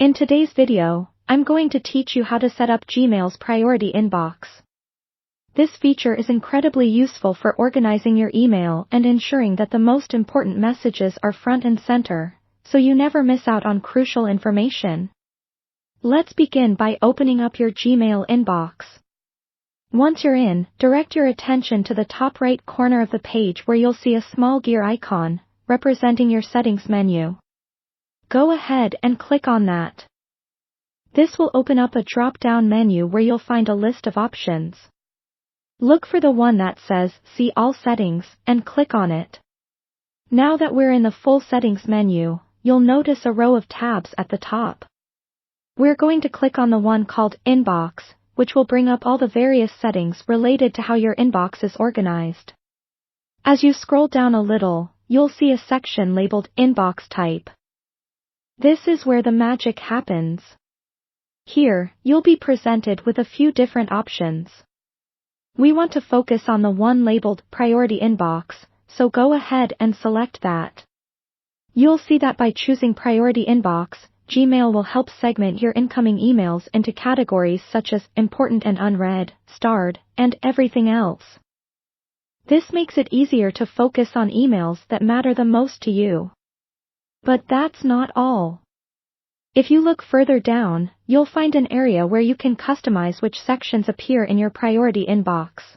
In today's video, I'm going to teach you how to set up Gmail's priority inbox. This feature is incredibly useful for organizing your email and ensuring that the most important messages are front and center, so you never miss out on crucial information. Let's begin by opening up your Gmail inbox. Once you're in, direct your attention to the top right corner of the page where you'll see a small gear icon, representing your settings menu. Go ahead and click on that. This will open up a drop-down menu where you'll find a list of options. Look for the one that says See All Settings and click on it. Now that we're in the full settings menu, you'll notice a row of tabs at the top. We're going to click on the one called Inbox, which will bring up all the various settings related to how your inbox is organized. As you scroll down a little, you'll see a section labeled Inbox Type. This is where the magic happens. Here, you'll be presented with a few different options. We want to focus on the one labeled Priority Inbox, so go ahead and select that. You'll see that by choosing Priority Inbox, Gmail will help segment your incoming emails into categories such as Important and Unread, Starred, and everything else. This makes it easier to focus on emails that matter the most to you. But that's not all. If you look further down, you'll find an area where you can customize which sections appear in your priority inbox.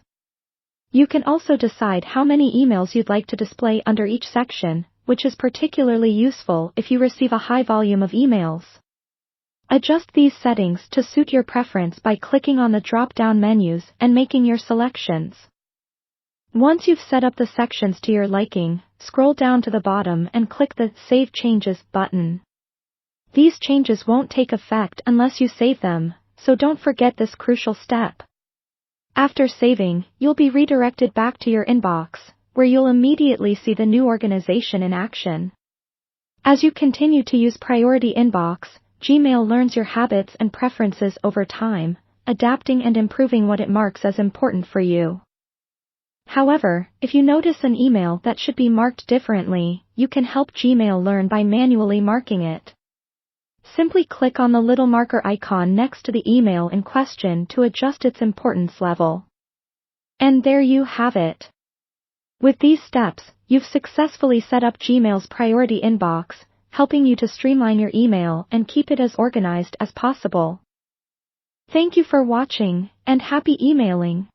You can also decide how many emails you'd like to display under each section, which is particularly useful if you receive a high volume of emails. Adjust these settings to suit your preference by clicking on the drop-down menus and making your selections. Once you've set up the sections to your liking, scroll down to the bottom and click the Save Changes button. These changes won't take effect unless you save them, so don't forget this crucial step. After saving, you'll be redirected back to your inbox, where you'll immediately see the new organization in action. As you continue to use Priority Inbox, Gmail learns your habits and preferences over time, adapting and improving what it marks as important for you. However, if you notice an email that should be marked differently, you can help Gmail learn by manually marking it. Simply click on the little marker icon next to the email in question to adjust its importance level. And there you have it. With these steps, you've successfully set up Gmail's priority inbox, helping you to streamline your email and keep it as organized as possible. Thank you for watching, and happy emailing!